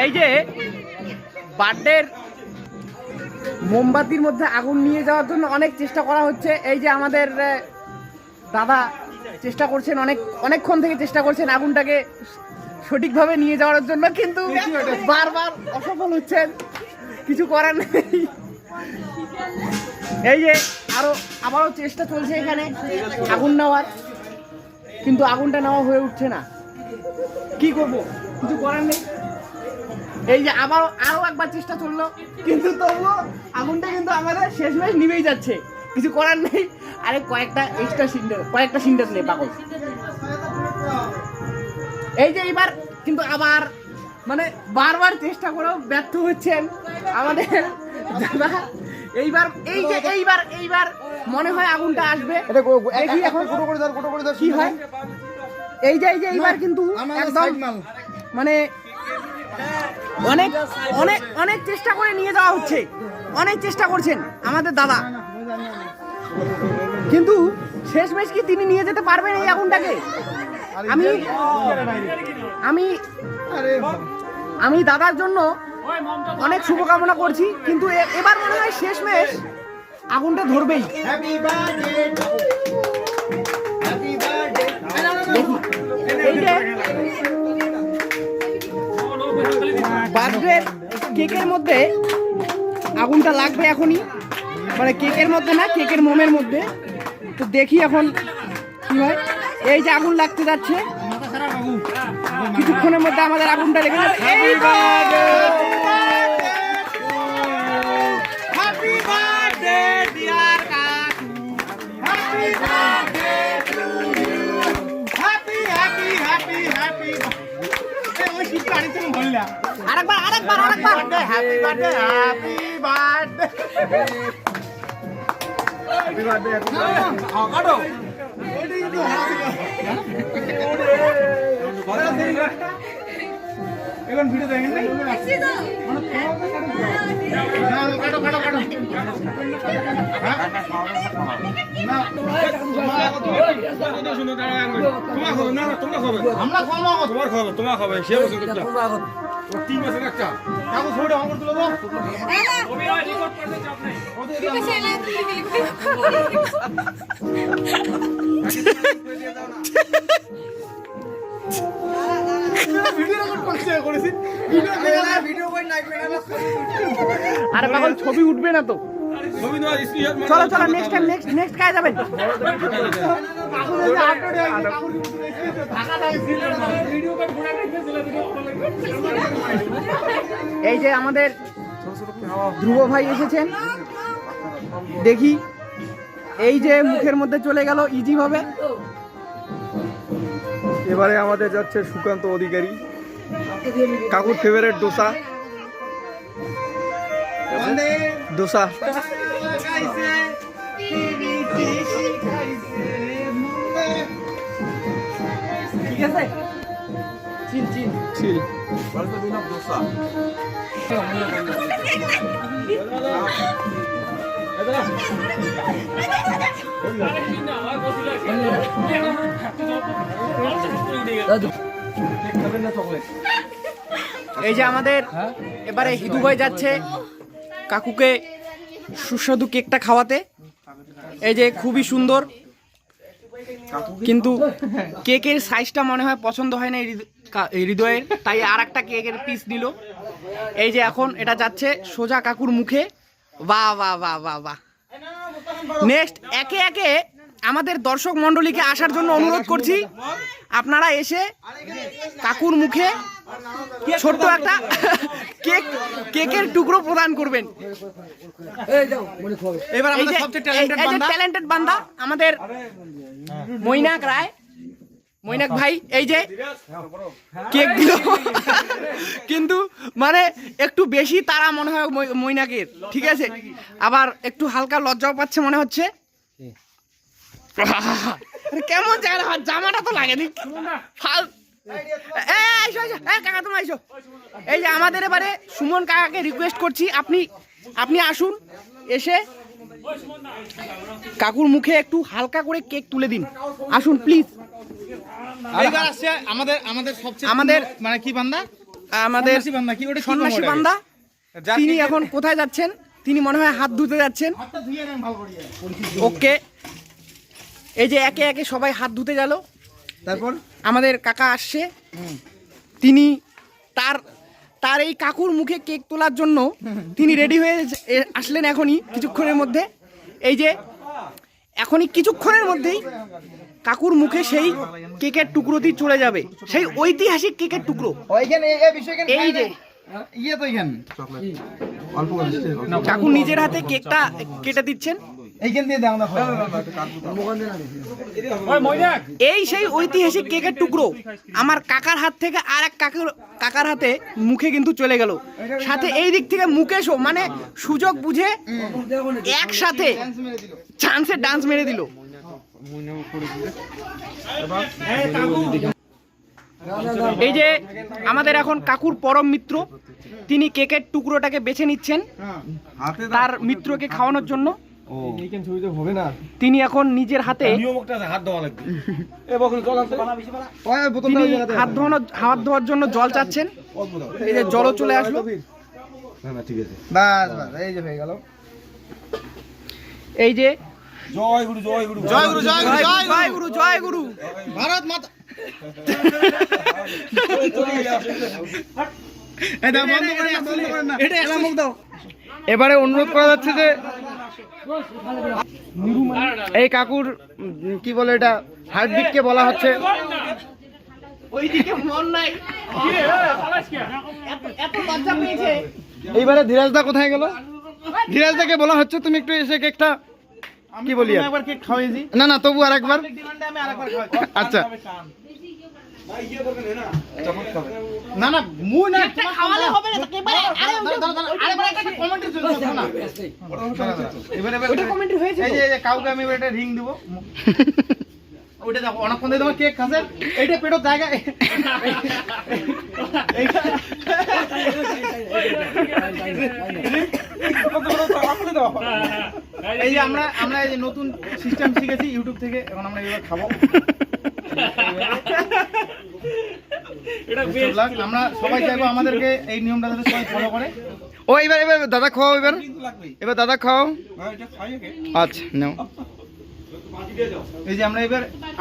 এই যে বার্থডের মোমবাতির মধ্যে আগুন নিয়ে যাওয়ার জন্য অনেক চেষ্টা করা হচ্ছে। এই যে আমাদের দাদা চেষ্টা করছেন, অনেকক্ষণ থেকে চেষ্টা করছেন আগুনটাকে সঠিকভাবে নিয়ে যাওয়ার জন্য, কিন্তু বারবার অসফল হচ্ছেন, কিছু করার নেই। এই যে আবারও চেষ্টা চলছে এখানে আগুন নেওয়ার, কিন্তু আগুনটা নেওয়া হয়ে উঠছে না। কি করব, কিছু করার নেই। এই যে আরো একবার চেষ্টা চললো, কিন্তু তবুও আগুনটা কিন্তু আমাদের শেষমেশ নিভেই যাচ্ছে, কিছু করার নেই। আরে কয়েকটা সিন্ডার নেই পাগল। এই যে এবার কিন্তু আবার মানে বারবার চেষ্টা করেও ব্যর্থ হচ্ছেন আমাদের দাদা। এইবার মনে হয় আগুনটা আসবে, দেখি এখন কি হয়। এই যে এইবার কিন্তু একদম মানে অনেক অনেক অনেক চেষ্টা করে নিয়ে যাওয়া হচ্ছে, অনেক চেষ্টা করছেন আমাদের দাদা, কিন্তু শেষমেশ কি তিনি নিয়ে যেতে পারবেন এই আগুনটাকে? আমি দাদার জন্য অনেক শুভকামনা করছি, কিন্তু এবার মনে হয় শেষমেশ আগুনটা ধরবেই। বার্থডে কেকের মধ্যে আগুনটা লাগবে এখনই, মানে কেকের মধ্যে না, কেকের মোমের মধ্যে। তো দেখি এখন কি হয়। এই যে আগুন লাগতে যাচ্ছে, কিছুক্ষণের মধ্যে আমাদের আগুনটা লেগে যাবে। আরেকবার happy birthday, happy birthday, happy birthday. এখন ভিডিও দেখেন না, কাটো কাটো কাটো তোমার খাবে সে তিন বছর একটা কাগজ ছবিটা অঙ্কর তুলে দাও। আরে পাগল ছবি উঠবে না তো, চলো চলো নেক্সট টাইম নেক্সট কাজ যাবেন। এই যে আমাদের ধ্রুব ভাই এসেছেন, দেখি এই যে মুখের মধ্যে চলে গেল ইজি ভাবে। এবারে আমাদের যাচ্ছে সুকান্ত অধিকারী, কাকুর ফেভারিট ডোসা। ঠিক আছে, চিল চিল চিল। এই যে আমাদের এবারে হিদু ভাই যাচ্ছে কাকুকে সুস্বাদু কেকটা খাওয়াতে। এই যে খুবই সুন্দর, কিন্তু কেকের সাইজটা মনে হয় পছন্দ হয় না হৃদয়ের, তাই আর একটা কেকের পিস নিল। এই যে এখন এটা যাচ্ছে সোজা কাকুর মুখে। বাহ বাহ বাহ বাহ বাহ। নেক্সট একে একে আমাদের দর্শক মণ্ডলীকে আসার জন্য অনুরোধ করছি, আপনারা এসে কাকুর মুখে ছোট্ট একটা কেকের টুকরো প্রদান করবেন। এবার আমাদের সবচেয়ে ট্যালেন্টেড বান্দা আমাদের মৈনাক রায়, মৈনাক ভাই এই যে কেক দিল, কিন্তু মানে একটু বেশি তারা মনে হয় মৈনাকের, ঠিক আছে, আবার একটু হালকা লজ্জাও পাচ্ছে মনে হচ্ছে। কেমন জামাটা তো লাগেনি ফাল। কাকা তুমি আইসো। এই যে আমাদের এবারে সুমন কাকাকে রিকোয়েস্ট করছি, আপনি আসুন, এসে কাকুর মুখে একটু হালকা করে কেক তুলে দিন, আসুন প্লিজ। এইবার আসছে আমাদের সবচেয়ে মানে কি বান্দা আমাদের সন্ন্যাসী বান্দা, তিনি এখন কোথায় যাচ্ছেন? তিনি মনে হয় হাত ধুতে যাচ্ছেন। ওকে, এই যে একে একে সবাই হাত ধুতে গেল। তারপর আমাদের কাকা আসছে, তিনি তার এই কাকুর মুখে কেক তোলার জন্য তিনি রেডি হয়ে আসলেন এখনই কিছুক্ষণের মধ্যে। এই যে এখনই কিছুক্ষণের মধ্যেই কাকুর মুখে সেই কেকের টুকরোটি চলে যাবে, সেই ঐতিহাসিক কেকের টুকরো। এই যে কাকু নিজের হাতে কেকটা কেটে দিচ্ছেন। এই সেই ঐতিহাসিক কেকের টুকরো আমার কাকার হাত থেকে আর এক কাকার হাতে মুখে কিন্তু চলে গেল। সাথে এই দিক থেকে মুকেশও মানে সুযোগ বুঝে একসাথে চান্সে ডান্স মেরে দিল। এই যে আমাদের এখন কাকুর পরম মিত্র, তিনি কেকের টুকরোটাকে বেছে নিচ্ছেন তার মিত্রকে খাওয়ানোর জন্য। তিনি এখন নিজের হাতে হাত ধোয়ার জন্য জল চাচ্ছেন। এই যে জলও চলে আসলো। এই যে জয় গুরু জয় গুরু জয় গুরু জয় গুরু জয় গুরু জয় গুরু ভারত মাতা। এবারে অনুরোধ করা যাচ্ছে যে এই কাকুর কি বলে এটা হার্টবিট কে বলা হচ্ছে। ওইদিকে মন নাই, এত লজ্জা পেয়েছে। এইবারে ধীরাজদা কোথায় গেল? ধীরাজদাকে বলা হচ্ছে তুমি একটু এসে কেকটা কি বলি একবার কেক খাওয়াইছি। না না তবু আরেকবার। আচ্ছা না না মুই না খাওয়ালে হবে না তো আরেকবার একটা কমেন্ট চলছে না। এবারে ওটা কমেন্ট হয়েছে। এই যে কাউকে আমি একটা রিং দেব, ওইটা দেখো অনেকক্ষণ ধরে তোমার কেক খাসে, এইটা পেটের জায়গা। এই যে আমরা এই যে নতুন সিস্টেম শিখেছি ইউটিউব থেকে, এখন আমরা এবার খাবো। আমরা সবাই চাইবো আমাদেরকে এই নিয়মটা যাতে সবাই ফলো করে। ও এবার দাদা খাও, এবার দাদা খাও। আচ্ছা নাও। এই যে আমরা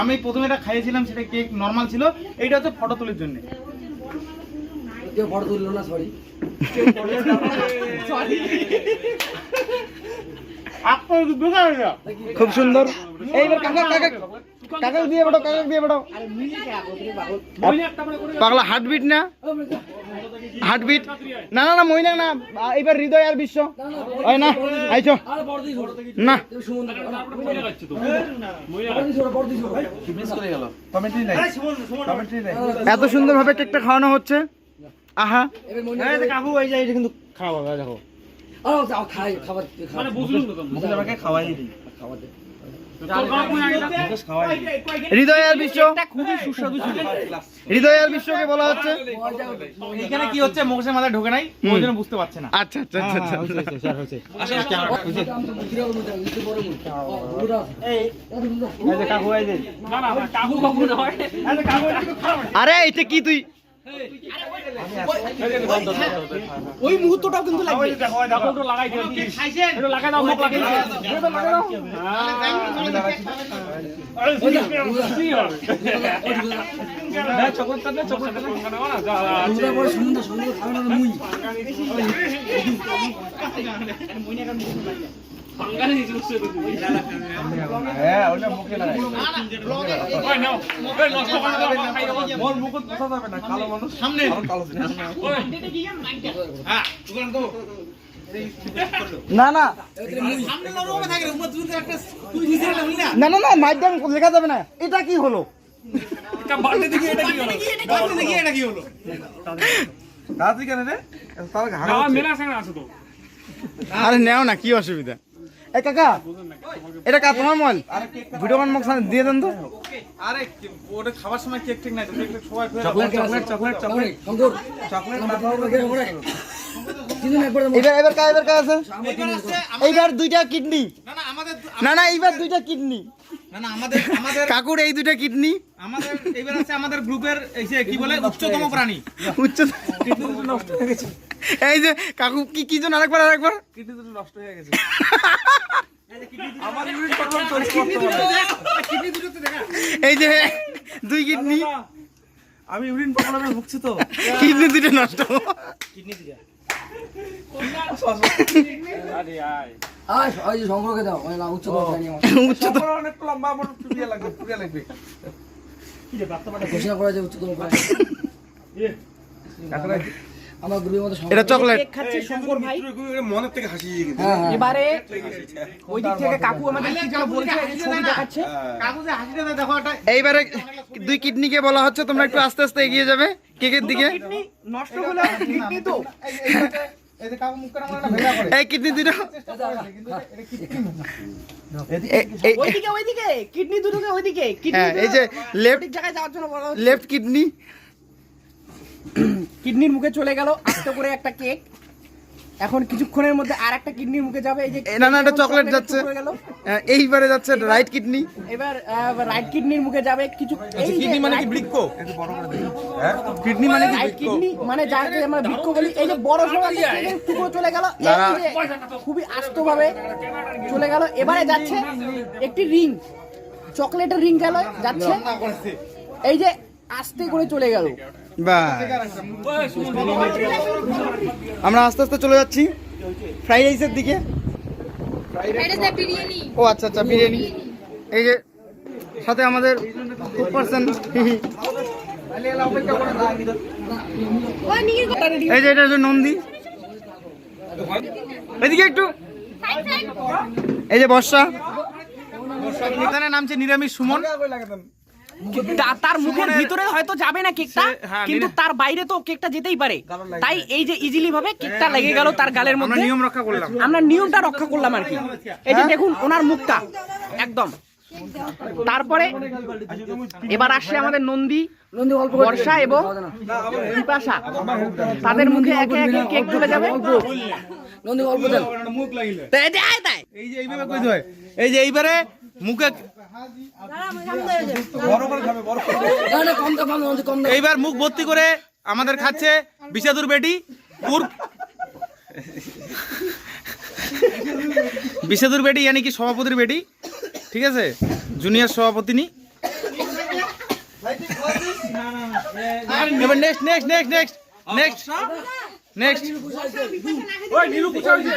আমি প্রথমে এটা খাইয়েছিলাম, সেটা কেক নরমাল ছিল। এইটা হচ্ছে ফটো তোলার জন্য। কেউ ফটো তুললো না, সরি। খুব সুন্দর। এইবার কাকা দিয়ে বেড়াও, কাকা দিয়ে বেড়াও। পাগলা হার্টবিট না, হার্টবিট না না না মইনা না। এবার হৃদয় আর বিশ্ব হয় না, আইছো না। এত সুন্দর ভাবে কেকটা খাওয়ানো হচ্ছে। আহা কাকু এই যে এটা কিন্তু খাওয়া দেখো। হৃদয় আর বিশ্ব খুবই সুস্বাদু ছিল। হৃদয় আর বিশ্বকে বলা হচ্ছে। এখানে কি হচ্ছে মুখের মাথায় ঢোকে নাই, ওই জন্য বুঝতে পারছে না। আচ্ছা আচ্ছা আচ্ছা আরে এটা কি তুই ওই মুহূর্তটাও কিন্তু লাগবে। না না না না না মাইকটা লেখা যাবে না। এটা কি হলো? আরে নেও না, কি অসুবিধা? এ কাকা এটা তোমার মোবাইল, ভিডিও মান মুখ দিয়ে দেন তো। আরে ওটা খাবার সময় কেক ঠিক নাই তো, কেক সবাই chocolate chocolate chocolate chocolate chocolate এবার কাজ আছে। এইবার দুইটা কিডনি, না না এইবার দুইটা কিডনি। না না আমাদের আমাদের কাকুর এই দুটো কিডনি আমাদের এবার আছে আমাদের গ্রুপের এই যে কি বলে উচ্চতম প্রাণী। উচ্চ নষ্ট হয়ে গেছে, এই যে কাকু কি কি জন আরেকবার কিডনি দুটো নষ্ট হয়ে গেছে। এই যে দুই কিডনি, আমি ইউরিন প্রবলেমে ভুগছি তো। কিডনি দুটো নষ্ট। কিডনি দুটো সংগ্রহকে দাও উচ্চ উচ্চতম অনেক লম্বা, আমার টুপিয়া লাগবে, টুপিয়া লাগবে। ঘোষণা করা যায় উচ্চতম আমার গ্রুপের মধ্যে এটা চকলেট। কেক খাচ্ছে শঙ্কর ভাই। মনের থেকে হাসি এবারে ওই দিক থেকে কাকু আমাদের কি যেন বলছে, এই যে ছবি দেখাচ্ছে। কাকু যে হাসিটা দেয় দেখো এটা। এইবারে দুই কিডনিকে বলা হচ্ছে তোমরা একটু আস্তে আস্তে এগিয়ে যাবে কেকের দিকে। কিডনি নষ্ট হলো, কিডনি তো এই যে কাকু মুখ করে আমার একটা ভেড়া করে। এই কিডনি দুটো ওইদিকে কিডনি দুটোকে ওইদিকে হ্যাঁ, এই যে লেফট সঠিক জায়গায় যাওয়ার জন্য বলা হচ্ছে। Left kidney. কিডনির মুখে চলে গেল আস্তে করে একটা কেক। এখন কিছুক্ষণের মধ্যে আর একটা কিডনির মুখে যাবে। এই যে না না এটা এখন চকলেট চকলেটের যাচ্ছে। টুকরো গেল। এইবারে যাচ্ছে রাইট কিডনি। এবার রাইট কিডনির মুখে যাবে কিছু। এই কিডনি মানে কি বৃক্ক? একটু বড় করে দিই। হ্যাঁ কিডনি মানে কি রাইট বৃক্ক? কিডনি মানে যাকে আমরা বৃক্ক বলি। এই যে বড় সড়ো একটা কেকের টুকরো চলে গেল, এই যে খুবই আস্তভাবে চলে গেল। এবারে যাচ্ছে একটি রিং, চকলেটের রিং গেল যাচ্ছে। এই যে আস্তে করে চলে গেল। বাহ, আমরা আস্তে আস্তে চলে যাচ্ছি ফ্রাইড রাইসের দিকে। ও আচ্ছা আচ্ছা, বিরিয়ানি। এই যে সাথে আমাদের পার্সন, এই যে এটা হচ্ছে নন্দী। এদিকে একটু, এই যে বর্ষা। এখানে নামছে নিরামিষ সুমন। তার মুখের ভিতরে হয়তো যাবে না কেকটা, হ্যাঁ, কিন্তু তার বাইরে তো কেকটা যেতেই পারে। তাই এই যে ইজিলি ভাবে কেকটা লেগে গেল তার গালের আমরা মধ্যে। নিয়ম রক্ষা করলাম। আমরা নিয়মটা রক্ষা করলাম আর কি। এই যে দেখুন ওনার মুখটা একদম। তারপরে এবার আসছে আমাদের নন্দী, বর্ষা এবং বিপাশা। তাদের মুখে একে একে কেক চলে যাবে। নন্দী অল্প দেন মুখ লাগিলে তাই তাই তাই। এই যে এইভাবে কইতে হয়। এই যে এইবারে মুখে বড় করে খাবে, বড় করে। না কম দাও কম নন্দী কম দাও এইবার মুখ ভর্তি করে আমাদের খাচ্ছে বিষাদুর বেটি উর্ফ বিষাদুর বেটি, यानी কি সভাপতির বেটি। ঠিক আছে, জুনিয়র সভাপতিনি। এবার next next next next next next ওই নীলু কুচা হইছে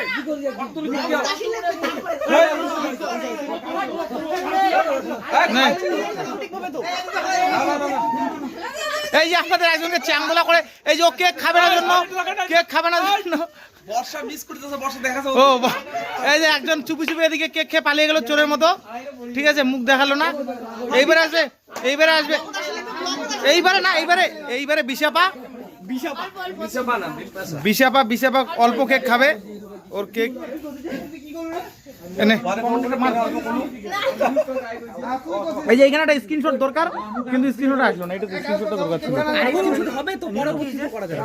এই যে আপনাদের একজনকে চ্যাংদোলা করে, এই যে ও কেক খাবে না জন্য, কেক খাবে না জন্য বর্ষা মিস করতেছে, বর্ষা দেখা যাচ্ছে। ও এই যে একজন চুপি চুপি এদিকে কেক খেয়ে পালিয়ে গেল চোরের মতো। ঠিক আছে, মুখ দেখালো না। এইবারে আসবে, এইবারে আসবে, এইবারে না, এইবারে বিশাপা বিশাপা বিশাপা অল্প কেক খাবে। ওর কেক এনে এই যে এখানে একটা স্ক্রিনশট দরকার, কিন্তু স্ক্রিনশট আসলো না। এটা স্ক্রিনশটটা দরকার ছিল। হবে তো পরবর্তীতে করা যাবে।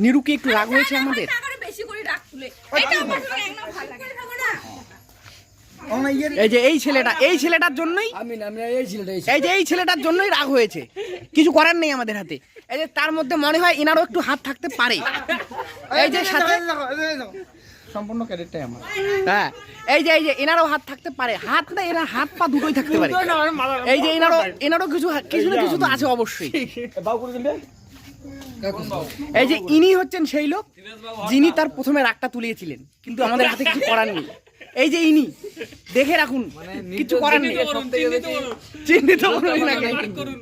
নিরু কি একটু রাগ হয়েছে আমাদের? এই যে এই ছেলেটার জন্যই, আমি না আমি এই ছেলেটা এই যে এই ছেলেটার জন্যই রাগ হয়েছে। কিছু করার নেই আমাদের হাতে। এই যে তার মধ্যে মনে হয় এনারও একটু হাত থাকতে পারে। এই যে সাথে সম্পূর্ণ ক্যারেক্টারই আমার। হ্যাঁ, এই যে এনারও হাত থাকতে পারে। হাত না, এরা হাত পা দুটোই থাকতে পারে। এই যে এনারও কিছু না কিছু তো আছে অবশ্যই। এই যে ইনি হচ্ছেন সেই লোক যিনি তার প্রথমে রাগটা তুলিয়েছিলেন, কিন্তু আমাদের হাতে কিছু করার নেই। এই যে ইনি, দেখে রাখুন, কিছু করার নেই। চিহ্নিত করুন।